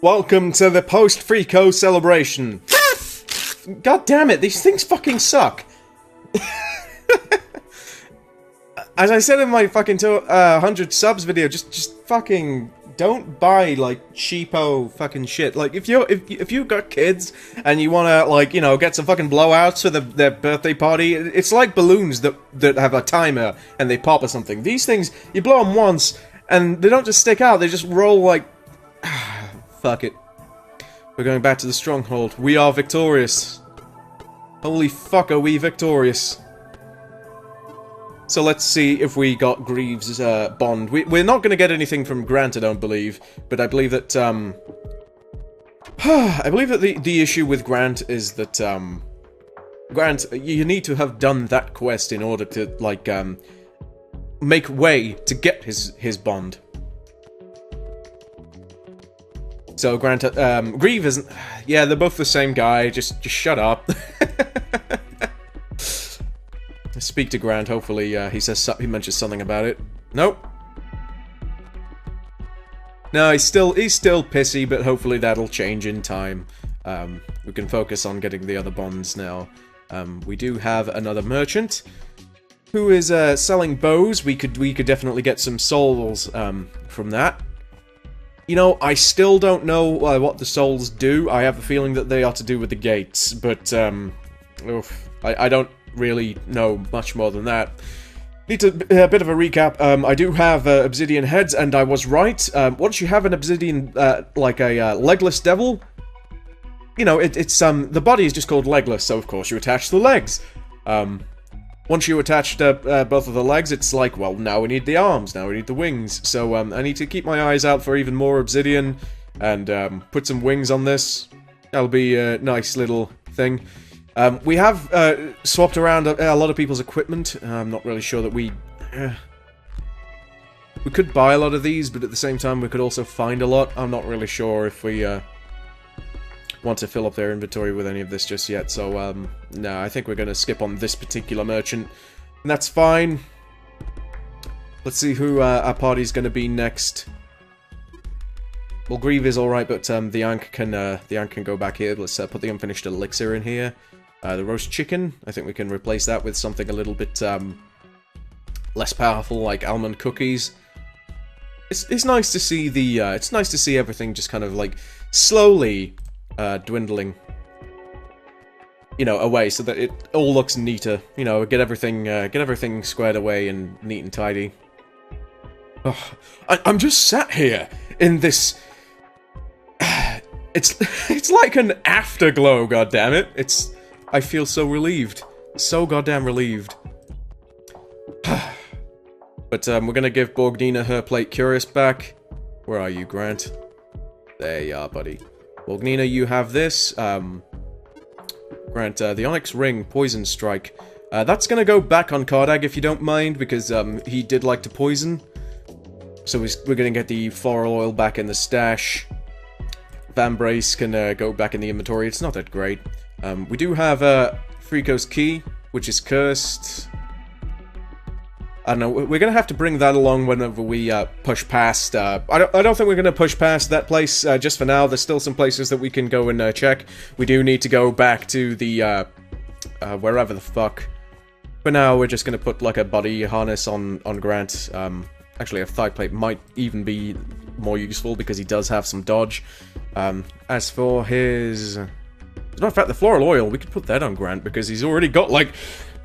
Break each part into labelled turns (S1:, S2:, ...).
S1: Welcome to the post-Freako celebration. God damn it, these things fucking suck. As I said in my fucking 100 subs video, just fucking don't buy like cheapo fucking shit. Like if you've got kids and you wanna like, you know, get some fucking blowouts for their birthday party, it's like balloons that have a timer and they pop or something. These things, you blow them once and they don't just stick out, they just roll like. Fuck it. We're going back to the stronghold. We are victorious. Holy fuck, are we victorious. So let's see if we got Greave's bond. We're not going to get anything from Grant, I don't believe. But I believe that, I believe that the issue with Grant is that, Grant, you need to have done that quest in order to, like, make way to get his bond. So, Grant, Greave isn't... Yeah, they're both the same guy, just shut up. Speak to Grant, hopefully, he mentions something about it. Nope. No, he's still pissy, but hopefully that'll change in time. We can focus on getting the other bonds now. We do have another merchant who is, selling bows. We could definitely get some souls, from that. You know, I still don't know what the souls do. I have a feeling that they are to do with the gates, but, I don't really know much more than that. Need a bit of a recap. I do have obsidian heads, and I was right. Once you have an obsidian, like a legless devil, you know, it's the body is just called legless, so of course you attach the legs. Once you attach both of the legs, it's like, well, now we need the arms, now we need the wings. So, I need to keep my eyes out for even more obsidian, and, put some wings on this. That'll be a nice little thing. We have, swapped around a lot of people's equipment. I'm not really sure that we could buy a lot of these, but at the same time, we could also find a lot. I'm not really sure if we, want to fill up their inventory with any of this just yet, so, no, I think we're gonna skip on this particular merchant, and that's fine. Let's see who, our party's gonna be next. Well, Greave is alright, but, the Ankh can go back here. Let's, put the unfinished elixir in here. The roast chicken, I think we can replace that with something a little bit, less powerful, like almond cookies. It's nice to see the, it's nice to see everything just kind of, like, slowly dwindling, you know, away, so that it all looks neater. You know, get everything squared away and neat and tidy. Oh, I'm just sat here in this. It's like an afterglow. Goddammit! I feel so relieved, so goddamn relieved. But we're gonna give Borgnina her plate curious back. Where are you, Grant? There you are, buddy. Borgnina, you have this. Grant, the Onyx Ring, Poison Strike. That's gonna go back on Kardag if you don't mind, because he did like to poison. So we're gonna get the floral oil back in the stash. Vambrace can go back in the inventory. It's not that great. We do have Freako's Key, which is cursed. I don't know, we're gonna have to bring that along whenever we, push past, I don't think we're gonna push past that place, just for now. There's still some places that we can go and, check. We do need to go back to the, wherever the fuck. For now, we're just gonna put, like, a body harness on Grant. Actually, a thigh plate might even be more useful, because he does have some dodge. As for his... As a matter of fact, the floral oil, we could put that on Grant, because he's already got, like...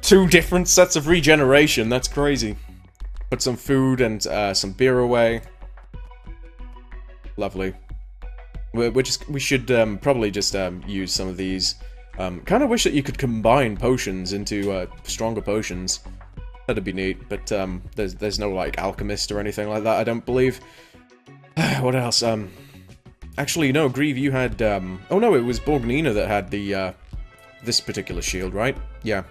S1: 2 different sets of regeneration, that's crazy. Put some food and some beer away. Lovely. We should probably just use some of these. Kind of wish that you could combine potions into stronger potions. That'd be neat, but there's no like alchemist or anything like that, I don't believe. What else? Actually, no, Greave, you had oh no, it was Borgnina that had the this particular shield, right? Yeah.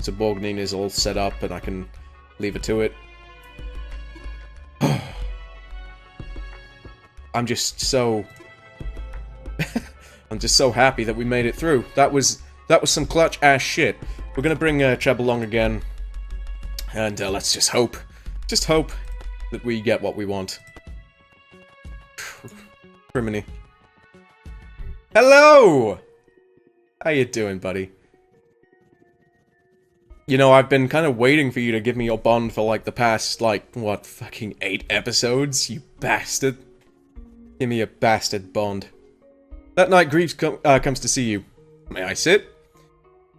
S1: So Borgnina is all set up, and I can leave it to it. I'm just so... I'm just so happy that we made it through. That was some clutch-ass shit. We're gonna bring Cheb along again. And let's just hope that we get what we want. Criminy. Hello! How you doing, buddy? You know, I've been kind of waiting for you to give me your bond for, like, the past, like, what, fucking 8 episodes? You bastard. Give me a bastard bond. That night, Greave comes to see you. May I sit?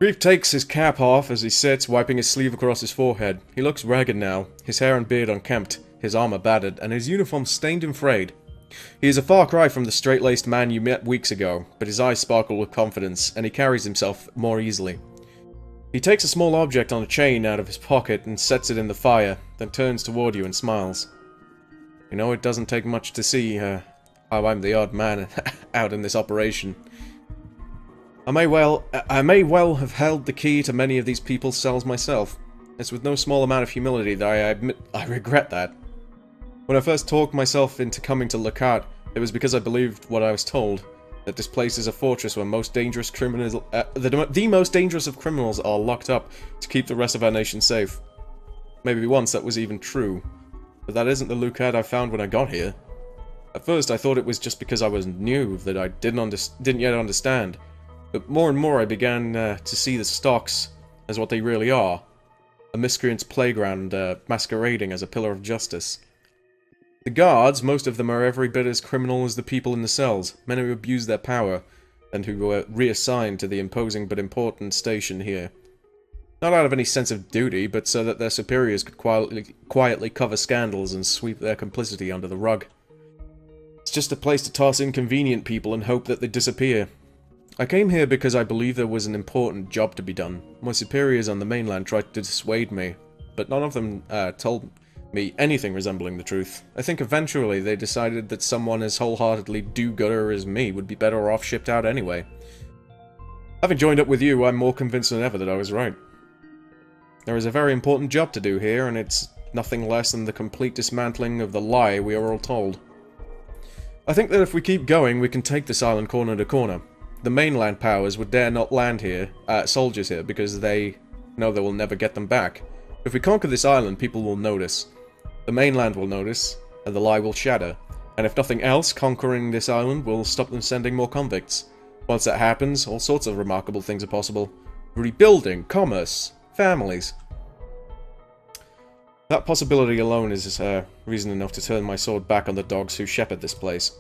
S1: Greave takes his cap off as he sits, wiping his sleeve across his forehead. He looks ragged now, his hair and beard unkempt, his armor battered, and his uniform stained and frayed. He is a far cry from the straight-laced man you met weeks ago, but his eyes sparkle with confidence, and he carries himself more easily. He takes a small object on a chain out of his pocket and sets it in the fire, then turns toward you and smiles. You know, it doesn't take much to see how I'm the odd man out in this operation. I may well have held the key to many of these people's cells myself. It's with no small amount of humility that I admit I regret that. When I first talked myself into coming to Lakat, it was because I believed what I was told. That this place is a fortress where most dangerous criminals, the most dangerous of criminals are locked up to keep the rest of our nation safe. Maybe once that was even true, but that isn't the Lakat I found when I got here. At first I thought it was just because I was new that I didn't yet understand, but more and more I began to see the stocks as what they really are. A miscreant's playground masquerading as a pillar of justice. The guards, most of them are every bit as criminal as the people in the cells, men who abuse their power, and who were reassigned to the imposing but important station here. Not out of any sense of duty, but so that their superiors could quietly cover scandals and sweep their complicity under the rug. It's just a place to toss inconvenient people and hope that they disappear. I came here because I believe there was an important job to be done. My superiors on the mainland tried to dissuade me, but none of them told me anything resembling the truth. I think eventually they decided that someone as wholeheartedly do-gooder as me would be better off shipped out anyway. Having joined up with you, I'm more convinced than ever that I was right. There is a very important job to do here, and it's nothing less than the complete dismantling of the lie we are all told. I think that if we keep going, we can take this island corner to corner. The mainland powers would dare not land here, soldiers here, because they know they will never get them back. If we conquer this island, people will notice. The mainland will notice, and the lie will shatter. And if nothing else, conquering this island will stop them sending more convicts. Once that happens, all sorts of remarkable things are possible. Rebuilding, commerce, families. That possibility alone is reason enough to turn my sword back on the dogs who shepherd this place.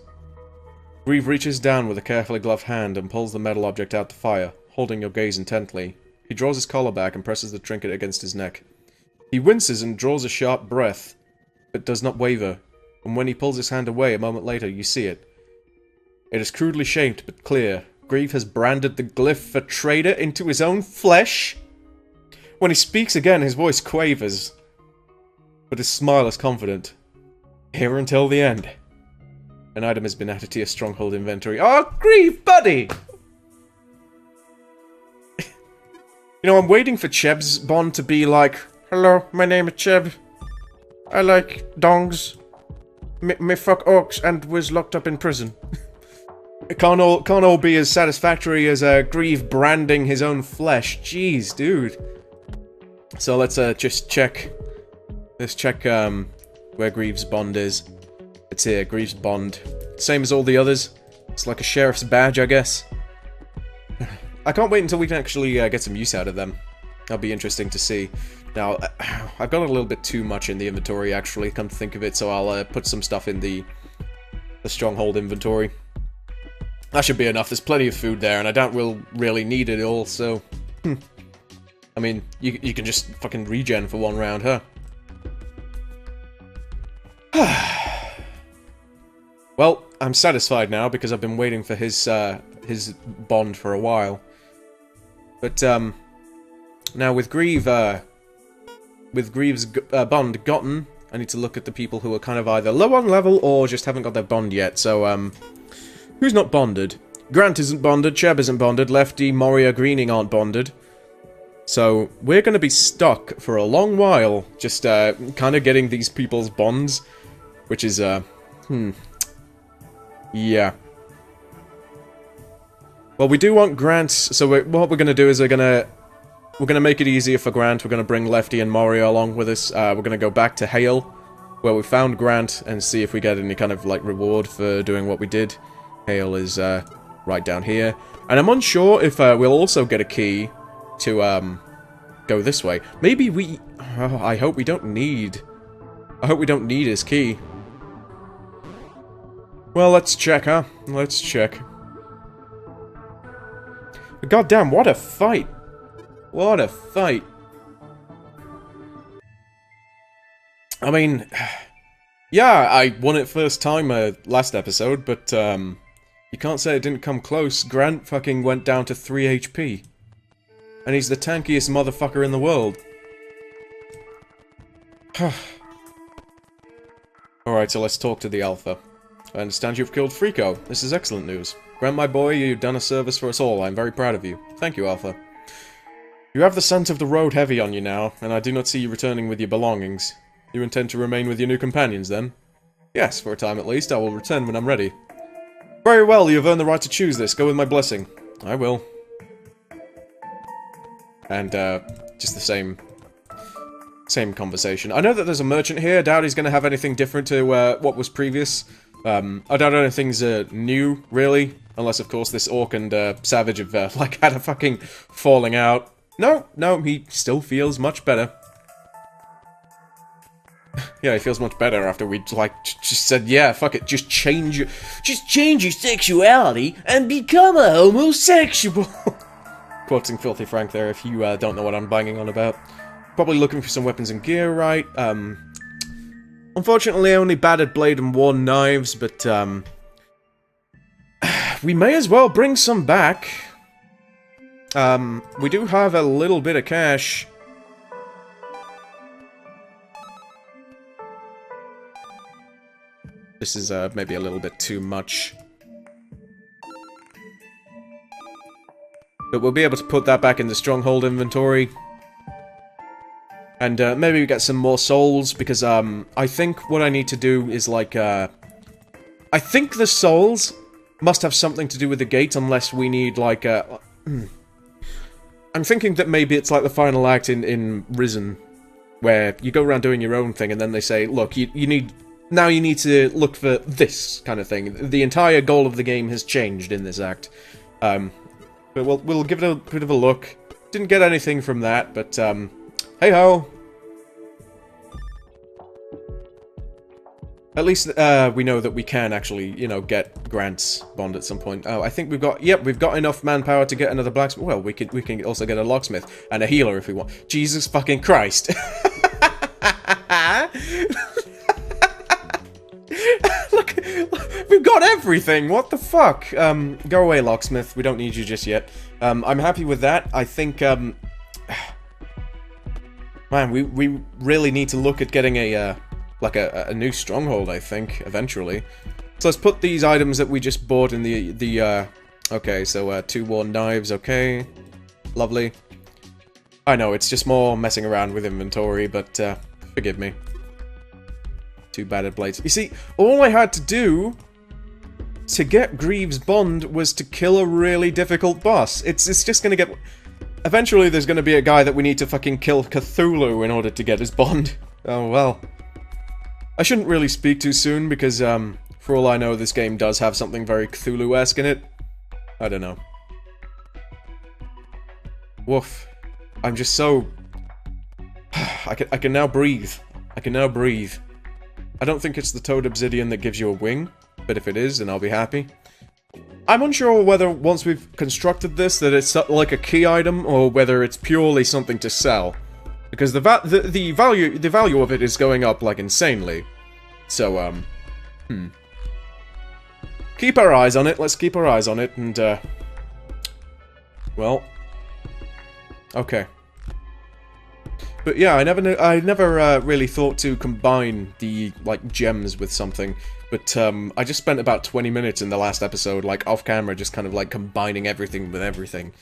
S1: Greave reaches down with a carefully gloved hand and pulls the metal object out the fire, holding your gaze intently. He draws his collar back and presses the trinket against his neck. He winces and draws a sharp breath, but does not waver, and when he pulls his hand away a moment later, you see it. It is crudely shaped, but clear. Greave has branded the glyph for traitor into his own flesh. When he speaks again, his voice quavers, but his smile is confident. Here until the end. An item has been added to your stronghold inventory. Oh, Greave, buddy! You know, I'm waiting for Cheb's bond to be like, hello, my name is Cheb. I like dongs. Me fuck orcs and was locked up in prison. It can't all be as satisfactory as Greave branding his own flesh. Jeez, dude. So let's just check. Let's check where Greave's bond is. It's here, Greave's bond. Same as all the others. It's like a sheriff's badge, I guess. I can't wait until we can actually get some use out of them. That'll be interesting to see. Now, I've got a little bit too much in the inventory, actually, come to think of it, so I'll put some stuff in the stronghold inventory. That should be enough. There's plenty of food there, and I don't really need it all, so... I mean, you can just fucking regen for one round, huh? Well, I'm satisfied now, because I've been waiting for his bond for a while. But, now with Greave, with Greave's bond gotten, I need to look at the people who are kind of either low on level or just haven't got their bond yet, so, who's not bonded? Grant isn't bonded, Cheb isn't bonded, Lefty, Moria, Greening aren't bonded. So, we're gonna be stuck for a long while, just, kind of getting these people's bonds, which is, yeah. Well, we do want Grant, so what we're gonna do is we're gonna make it easier for Grant. We're gonna bring Lefty and Moria along with us. We're gonna go back to Hale, where we found Grant, and see if we get any kind of, like, reward for doing what we did. Hale is, right down here. And I'm unsure if we'll also get a key to go this way. Maybe we... Oh, I hope we don't need... I hope we don't need his key. Well, let's check, huh? Let's check. God damn, what a fight! What a fight! I mean... Yeah, I won it first time last episode, but you can't say it didn't come close. Grant fucking went down to 3 HP. And he's the tankiest motherfucker in the world. Alright, so let's talk to the Alpha. I understand you've killed Frico. This is excellent news. Grant, my boy, you've done a service for us all. I'm very proud of you. Thank you, Alpha. You have the scent of the road heavy on you now, and I do not see you returning with your belongings. You intend to remain with your new companions, then? Yes, for a time at least. I will return when I'm ready. Very well, you have earned the right to choose this. Go with my blessing. I will. And, just the same conversation. I know that there's a merchant here. I doubt he's going to have anything different to, what was previous. I doubt anything's, new, really. Unless, of course, this orc and, savage have, like, had a fucking falling out. No, he still feels much better. Yeah, he feels much better after we, like, just said, yeah, fuck it, just change your sexuality and become a homosexual. Quoting Filthy Frank there, if you, don't know what I'm banging on about. Probably looking for some weapons and gear, right? Unfortunately, I only battered blade and worn knives, but, we may as well bring some back. We do have a little bit of cash. This is, maybe a little bit too much. But we'll be able to put that back in the stronghold inventory. And, maybe we get some more souls, because, I think what I need to do is, like, I think the souls must have something to do with the gate, unless we need, like, I'm thinking that maybe it's like the final act in Risen, where you go around doing your own thing, and then they say, look, you need... Now you need to look for this kind of thing. The entire goal of the game has changed in this act. But we'll give it a bit of a look. Didn't get anything from that, but, hey-ho! At least, we know that we can actually, you know, get Grant's bond at some point. Oh, I think we've got, yep, we've got enough manpower to get another blacksmith. Well, we can also get a locksmith and a healer if we want. Jesus fucking Christ! Look, we've got everything! What the fuck? Go away, locksmith. We don't need you just yet. I'm happy with that. I think, man, we really need to look at getting a, like a new stronghold, I think, eventually. So let's put these items that we just bought in the, okay, so, 2 worn knives, okay. Lovely. I know, it's just more messing around with inventory, but, forgive me. 2 battered blades. You see, all I had to do to get Greave's bond was to kill a really difficult boss. It's just gonna get... Eventually there's gonna be a guy that we need to fucking kill Cthulhu in order to get his bond. Oh well. I shouldn't really speak too soon because, for all I know, this game does have something very Cthulhu-esque in it. I don't know. Woof. I'm just so... I can now breathe. I can now breathe. I don't think it's the Toad Obsidian that gives you a wing, but if it is, then I'll be happy. I'm unsure whether, once we've constructed this, that it's like a key item, or whether it's purely something to sell. Because the value of it is going up, like, insanely. So, keep our eyes on it, let's keep our eyes on it, and, well... Okay. But yeah, I never really thought to combine the, like, gems with something. But, I just spent about 20 minutes in the last episode, like, off-camera, just kind of, like, combining everything with everything.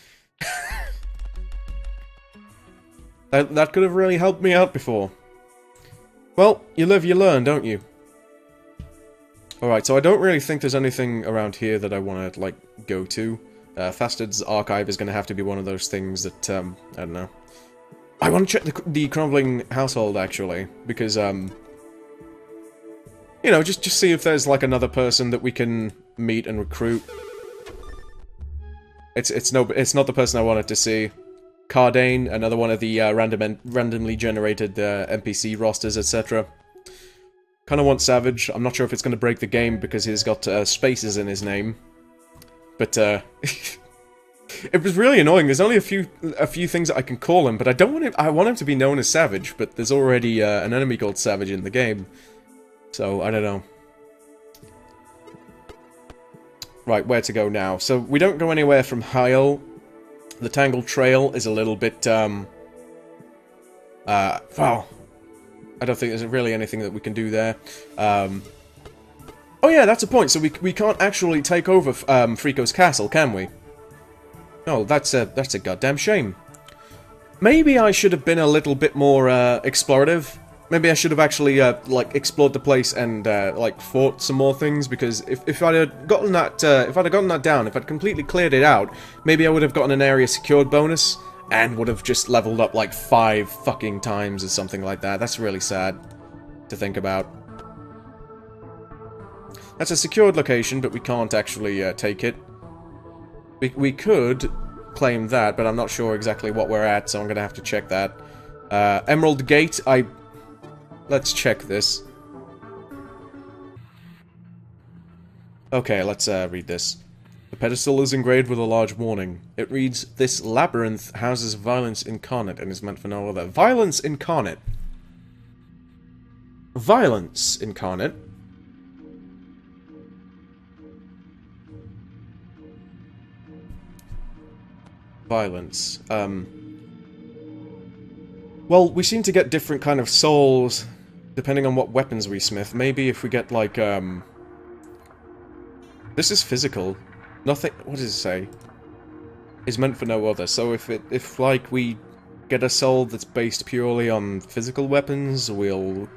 S1: That could have really helped me out before. Well, you live, you learn, don't you? Alright, so I don't really think there's anything around here that I want to, like, go to. Fasted's Archive is going to have to be one of those things that, I don't know. I want to check the Crumbling Household, actually, because, you know, just see if there's, like, another person that we can meet and recruit. it's not the person I wanted to see. Cardane, another one of the randomly generated NPC rosters, etc. Kind of want Savage. I'm not sure if it's going to break the game because he's got spaces in his name. But it was really annoying. There's only a few things that I can call him, but I don't want him. I want him to be known as Savage, but there's already an enemy called Savage in the game. So I don't know. Right, where to go now? So we don't go anywhere from Heil. The Tangled Trail is a little bit, well, I don't think there's really anything that we can do there. Oh yeah, that's a point. So we can't actually take over Frico's castle, can we? No, that's a goddamn shame. Maybe I should have been a little bit more explorative. Maybe I should have actually like explored the place and like fought some more things, because if I'd have gotten that down, if I'd completely cleared it out, maybe I would have gotten an area secured bonus and would have just leveled up like 5 fucking times or something like that. That's really sad to think about. That's a secured location, but we can't actually take it. We could claim that, but I'm not sure exactly what we're at, so I'm gonna have to check that. Emerald Gate, let's check this. Okay, let's read this. The pedestal is engraved with a large warning. It reads, "This labyrinth houses violence incarnate and is meant for no other." Violence incarnate. Violence incarnate? Violence. Well, we seem to get different kind of souls depending on what weapons we smith. Maybe if we get, like, this is physical. Nothing... What does it say? Is meant for no other. So if like, we get a soul that's based purely on physical weapons, we'll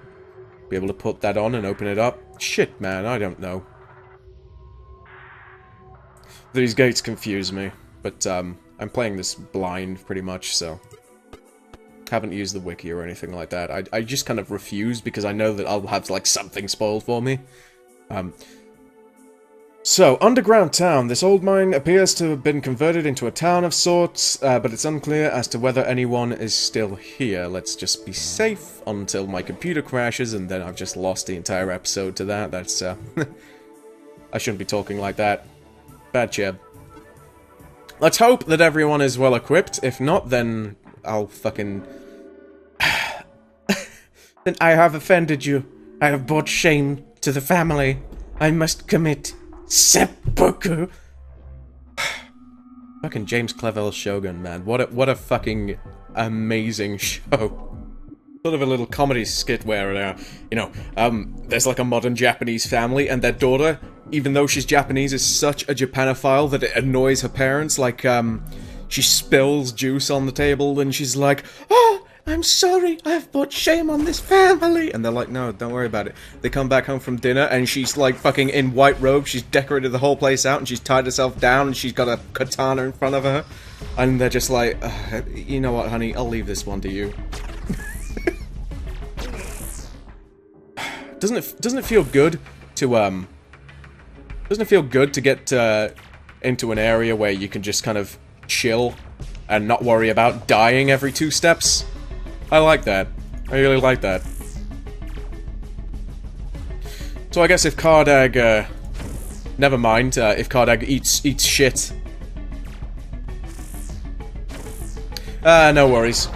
S1: be able to put that on and open it up. Shit, man, I don't know. These gates confuse me, but, I'm playing this blind, pretty much, so... Haven't used the wiki or anything like that. I just kind of refuse because I know that I'll have, like, something spoiled for me. So, underground town. This old mine appears to have been converted into a town of sorts, but it's unclear as to whether anyone is still here. Let's just be safe until my computer crashes, and then I've just lost the entire episode to that. That's, I shouldn't be talking like that. Bad Cheb. Let's hope that everyone is well equipped. If not, then I'll fucking... Then I have offended you. I have brought shame to the family. I must commit seppuku. Fucking James Clavell's Shogun, man. What a fucking amazing show. Sort of a little comedy skit where, you know, there's like a modern Japanese family, and their daughter, even though she's Japanese, is such a Japanophile that it annoys her parents. Like, she spills juice on the table, and she's like, "Oh, I'm sorry, I've brought shame on this family." And they're like, "No, don't worry about it." They come back home from dinner, and she's like fucking in white robes. She's decorated the whole place out, and she's tied herself down, and she's got a katana in front of her. And they're just like, "You know what, honey, I'll leave this one to you." Doesn't it feel good to doesn't it feel good to get into an area where you can just kind of chill and not worry about dying every 2 steps? I like that. I really like that. So I guess if Kardag, never mind, if Kardag eats shit. No worries.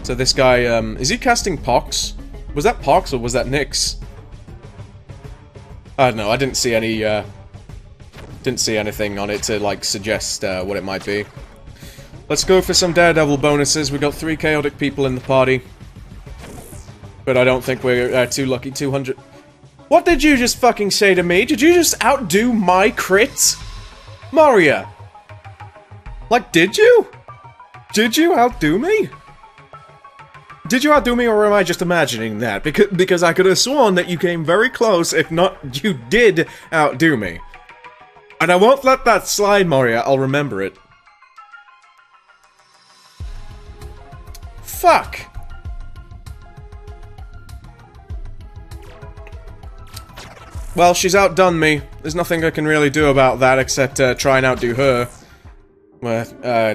S1: So this guy, is he casting Pox? Was that Pox or was that Nyx? I don't know, I didn't see any, didn't see anything on it to, like, suggest, what it might be. Let's go for some Daredevil bonuses. We got 3 chaotic people in the party. But I don't think we're, too lucky. 200... What did you just fucking say to me? Did you just outdo my crit? Maria! Like, did you? Did you outdo me? Did you outdo me, or am I just imagining that? Because I could have sworn that you came very close, if not, you did outdo me. And I won't let that slide, Maria. I'll remember it. Fuck! Well, she's outdone me. There's nothing I can really do about that except try and outdo her. Well,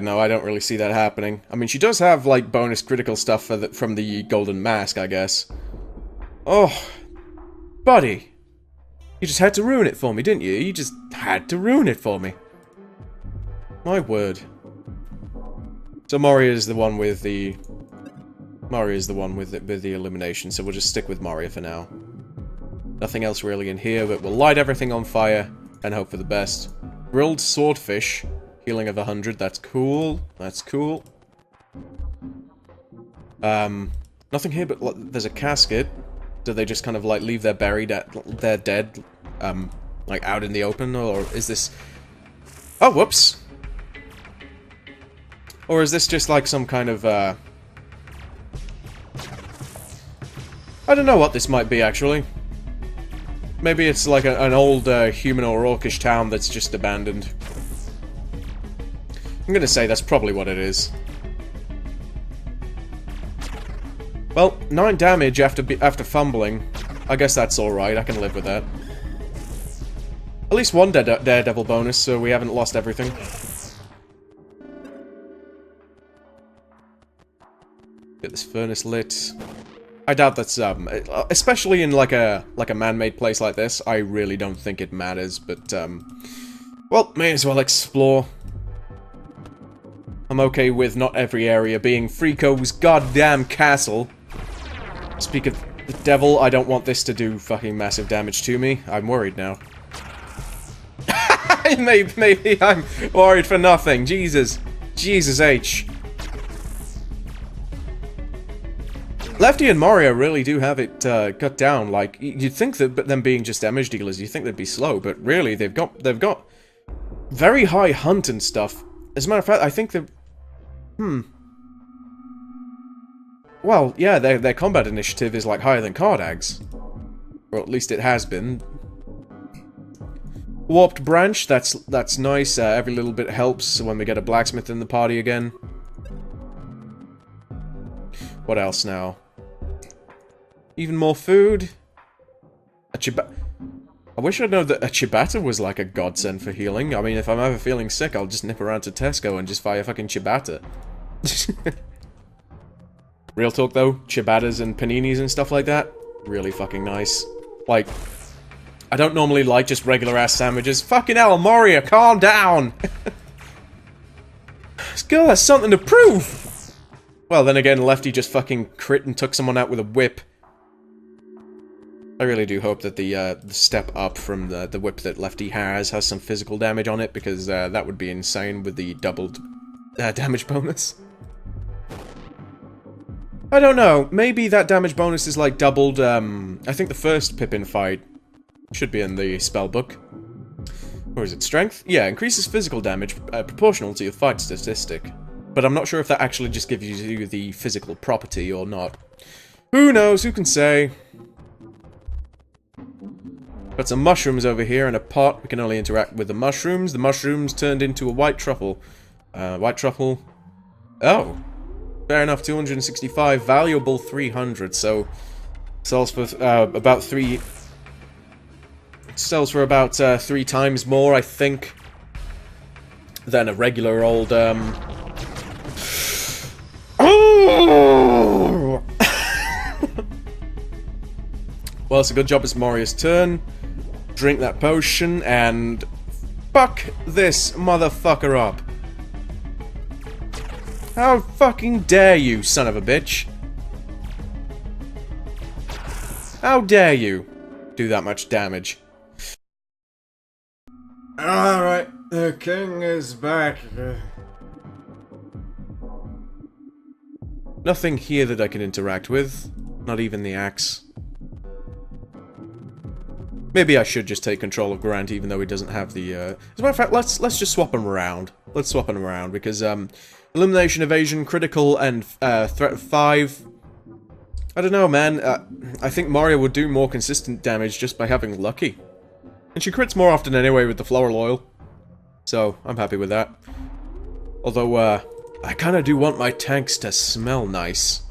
S1: no, I don't really see that happening. I mean, she does have, like, bonus critical stuff for from the Golden Mask, I guess. Oh, buddy. You just had to ruin it for me, didn't you? You just had to ruin it for me. My word. So Moria is the one with the... Moria is the one with the illumination, so we'll just stick with Moria for now. Nothing else really in here, but we'll light everything on fire and hope for the best. Grilled swordfish. Healing of 100, that's cool. That's cool. Nothing here, but there's a casket. Do they just kind of, like, leave their buried their dead, like, out in the open, or is this... Oh, whoops! Or is this just, like, some kind of, I don't know what this might be, actually. Maybe it's, like, an old, human or orcish town that's just abandoned. I'm gonna say that's probably what it is. Well, 9 damage after fumbling. I guess that's alright, I can live with that. At least one daredevil bonus, so we haven't lost everything. Get this furnace lit. I doubt that's, especially in like a man-made place like this, I really don't think it matters, but, well, may as well explore. I'm okay with not every area being Freako's goddamn castle. Speak of the devil, I don't want this to do fucking massive damage to me. I'm worried now. Maybe I'm worried for nothing. Jesus. Jesus H. Lefty and Mario really do have it cut down. Like, you'd think that them being just damage dealers, you'd think they'd be slow, but really, they've got very high hunt and stuff. As a matter of fact, I think they're... Well, yeah, their combat initiative is, like, higher than Cardag's. Or at least it has been. Warped Branch, that's nice. Every little bit helps when we get a blacksmith in the party again. What else now? Even more food? I wish I'd known that a ciabatta was like a godsend for healing. I mean, if I'm ever feeling sick, I'll just nip around to Tesco and just buy a fucking ciabatta. Real talk though, ciabattas and paninis and stuff like that, really fucking nice. Like, I don't normally like just regular ass sandwiches. Fucking hell, Moria, calm down! This girl has something to prove! Well, then again, Lefty just fucking crit and took someone out with a whip. I really do hope that the step up from the whip that Lefty has some physical damage on it, because that would be insane with the doubled damage bonus. I don't know, maybe that damage bonus is like doubled, I think the first Pippin fight should be in the spellbook. Or is it strength? Yeah, increases physical damage proportional to your fight statistic. But I'm not sure if that actually just gives you the physical property or not. Who knows, who can say? Got some mushrooms over here in a pot. We can only interact with the mushrooms. The mushrooms turned into a white truffle. White truffle. Oh. Fair enough, 265. Valuable 300, so... Sells for about 3... Sells for about 3 times more, I think, than a regular old, Oh! Well, it's a good job it's Moria's turn. Drink that potion, and... Fuck this motherfucker up. How fucking dare you, son of a bitch. How dare you do that much damage. Alright, the king is back. Nothing here that I can interact with. Not even the axe. Maybe I should just take control of Grant, even though he doesn't have the, As a matter of fact, let's just swap him around. Let's swap him around, because, Elimination, Evasion, Critical, and, Threat of 5. I don't know, man. I think Mario would do more consistent damage just by having Lucky. And she crits more often anyway with the floral oil. So, I'm happy with that. Although, I kinda do want my tanks to smell nice.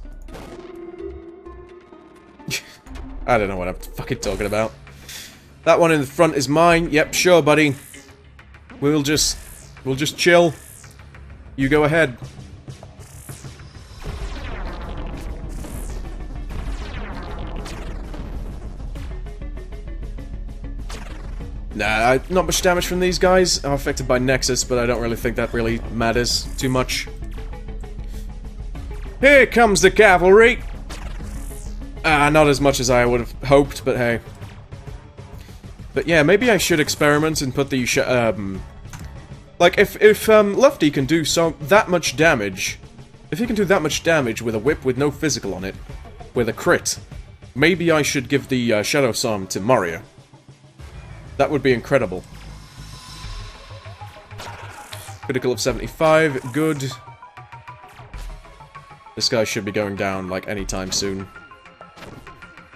S1: I don't know what I'm fucking talking about. That one in the front is mine. Yep, sure, buddy. We'll just chill. You go ahead. Nah, not much damage from these guys. I'm affected by Nexus, but I don't really think that really matters too much. Here comes the cavalry! Not as much as I would have hoped, but hey. But yeah, maybe I should experiment and put the like, if Lefty can do that much damage, if he can do that much damage with a whip with no physical on it, with a crit, maybe I should give the Shadow Psalm to Mario. That would be incredible. Critical of 75, good. This guy should be going down, like, anytime soon.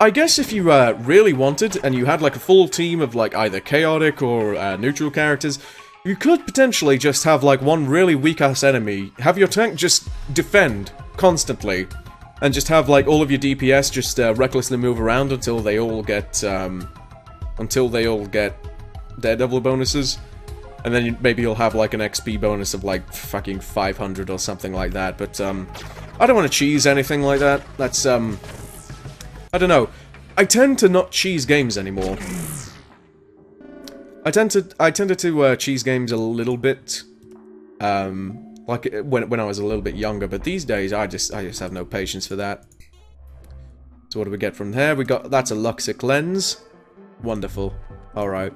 S1: I guess if you really wanted, and you had, like, a full team of, like, either chaotic or neutral characters, you could potentially just have, like, one really weak-ass enemy, have your tank just defend constantly, and just have, like, all of your DPS just recklessly move around until they all get Daredevil bonuses, and then maybe you'll have like an XP bonus of like fucking 500 or something like that, but I don't want to cheese anything like that. That's I don't know. I tend to not cheese games anymore. I tended to cheese games a little bit, like when I was a little bit younger, but these days I just have no patience for that. So what do we get from there? That's a Luxic lens. Wonderful. Alright.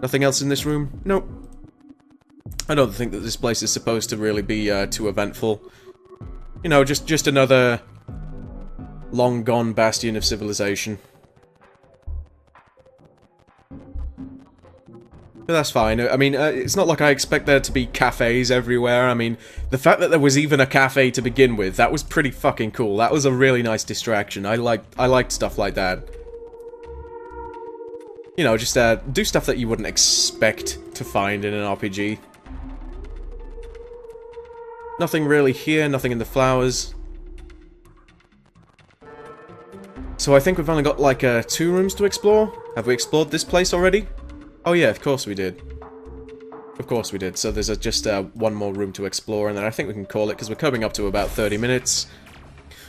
S1: Nothing else in this room? Nope. I don't think that this place is supposed to really be too eventful. You know, just another long-gone bastion of civilization. But that's fine. I mean, it's not like I expect there to be cafes everywhere. I mean, the fact that there was even a cafe to begin with, that was pretty fucking cool. That was a really nice distraction. I liked stuff like that. You know, just do stuff that you wouldn't expect to find in an RPG. Nothing really here, nothing in the flowers. So I think we've only got like 2 rooms to explore. Have we explored this place already? Oh yeah, of course we did. Of course we did. So there's just one more room to explore, and then I think we can call it, because we're coming up to about 30 minutes.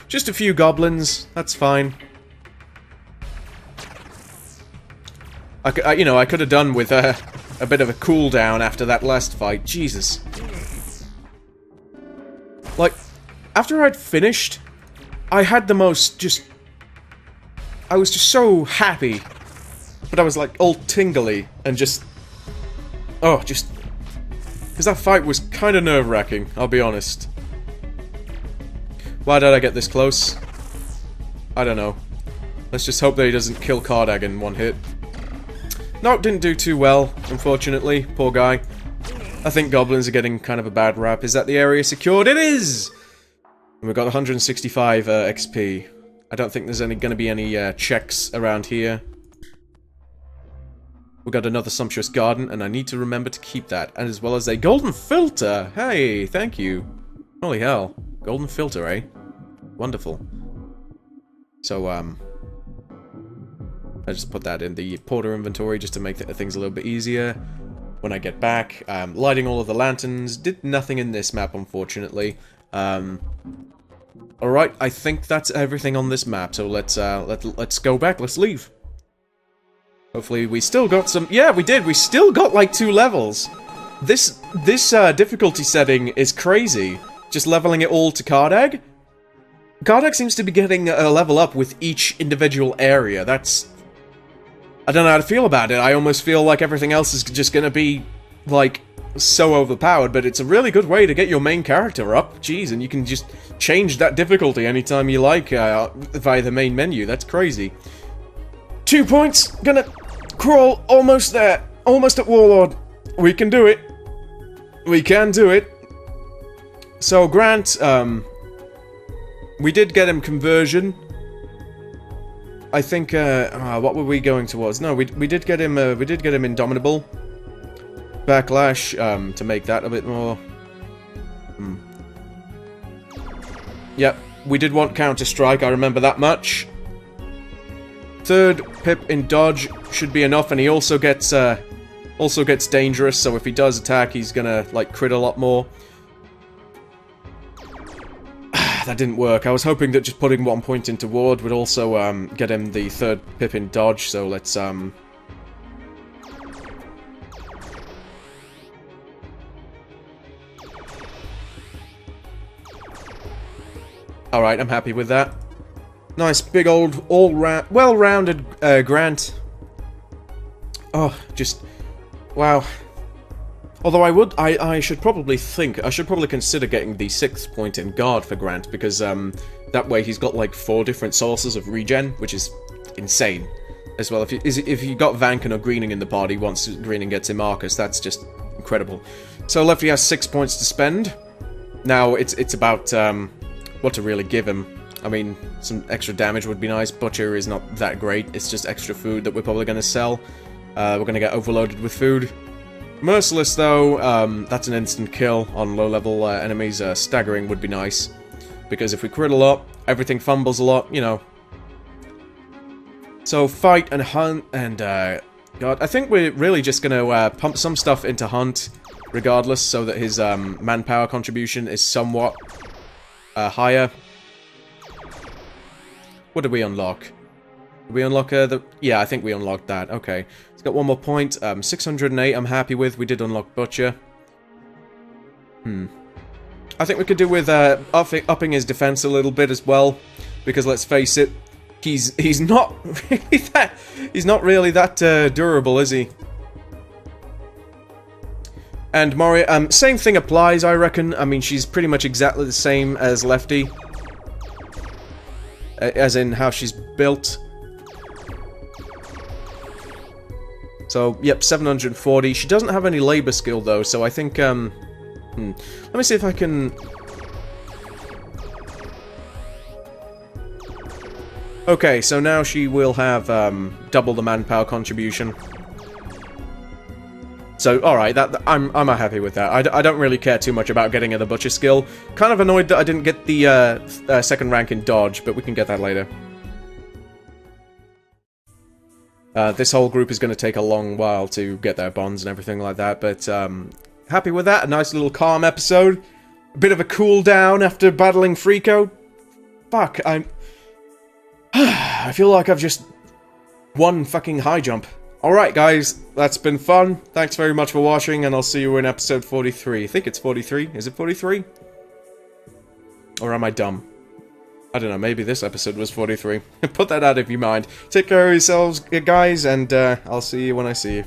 S1: Just a few goblins, that's fine. You know, I could have done with a bit of a cooldown after that last fight. Jesus. Like, after I'd finished, I had the most I was just so happy. But I was like all tingly and just... Oh, just... Because that fight was kind of nerve-wracking, I'll be honest. Why did I get this close? I don't know. Let's just hope that he doesn't kill Kardag in one hit. No, didn't do too well, unfortunately. Poor guy. I think goblins are getting kind of a bad rap. Is that the area secured? It is! And we've got 165 XP. I don't think there's going to be any checks around here. We got another sumptuous garden, and I need to remember to keep that, and as well as a golden filter. Hey, thank you. Holy hell, golden filter, eh? Wonderful. So, I just put that in the porter inventory just to make things a little bit easier. When I get back, lighting all of the lanterns. Did nothing in this map, unfortunately. Alright, I think that's everything on this map. So let's go back. Let's leave. Hopefully we still got some... Yeah, we did! We still got, like, 2 levels! This difficulty setting is crazy. Just leveling it all to Kardag? Kardag seems to be getting a level up with each individual area. That's... I don't know how to feel about it. I almost feel like everything else is just gonna be, like, so overpowered, but it's a really good way to get your main character up. Jeez, and you can just change that difficulty anytime you like via the main menu. That's crazy. 2 points! Gonna... crawl almost there. Almost at Warlord. We can do it. We can do it. So, Grant, we did get him conversion. I think, what were we going towards? No, we did get him, Indomitable. Backlash, to make that a bit more... Yep, we did want Counter-Strike, I remember that much. 3rd pip in dodge should be enough, and he also gets Also gets dangerous, so if he does attack, he's gonna, like, crit a lot more. That didn't work. I was hoping that just putting 1 point into ward would also, get him the 3rd pip in dodge, so let's, Alright, I'm happy with that. Nice, big old, all-round, well-rounded, Grant. Oh, just... wow. Although I should probably consider getting the 6th point in guard for Grant, because, that way he's got, like, 4 different sources of regen, which is insane. As well, if you got Vanken or Greening in the party once Greening gets in Marcus, that's just incredible. So Lefty has 6 points to spend. Now, it's about, what to really give him. I mean, some extra damage would be nice. Butcher is not that great. It's just extra food that we're probably going to sell. We're going to get overloaded with food. Merciless, though, that's an instant kill on low-level enemies. Staggering would be nice. Because if we crit a lot, everything fumbles a lot, you know. So, fight and hunt, and, God, I think we're really just going to pump some stuff into hunt, regardless, so that his manpower contribution is somewhat higher. What did we unlock? Did we unlock the... yeah, I think we unlocked that. Okay. It's got 1 more point. 608 I'm happy with. We did unlock Butcher. I think we could do with upping his defense a little bit as well. Because let's face it, he's not really that durable, is he? And Moria, same thing applies, I reckon. I mean, she's pretty much exactly the same as Lefty. As in how she's built. So, yep, 740. She doesn't have any labor skill, though, so I think, Let me see if I can... okay, so now she will have, double the manpower contribution. So, alright, I'm happy with that. I don't really care too much about getting her the Butcher skill. Kind of annoyed that I didn't get the 2nd rank in Dodge, but we can get that later. This whole group is going to take a long while to get their bonds and everything like that, but happy with that. A nice little calm episode. A bit of a cool down after battling Frico. Fuck, I feel like I've just won fucking high jump. Alright guys, that's been fun. Thanks very much for watching, and I'll see you in episode 43. I think it's 43. Is it 43? Or am I dumb? I don't know, maybe this episode was 43. Put that out of your mind. Take care of yourselves, guys, and I'll see you when I see you.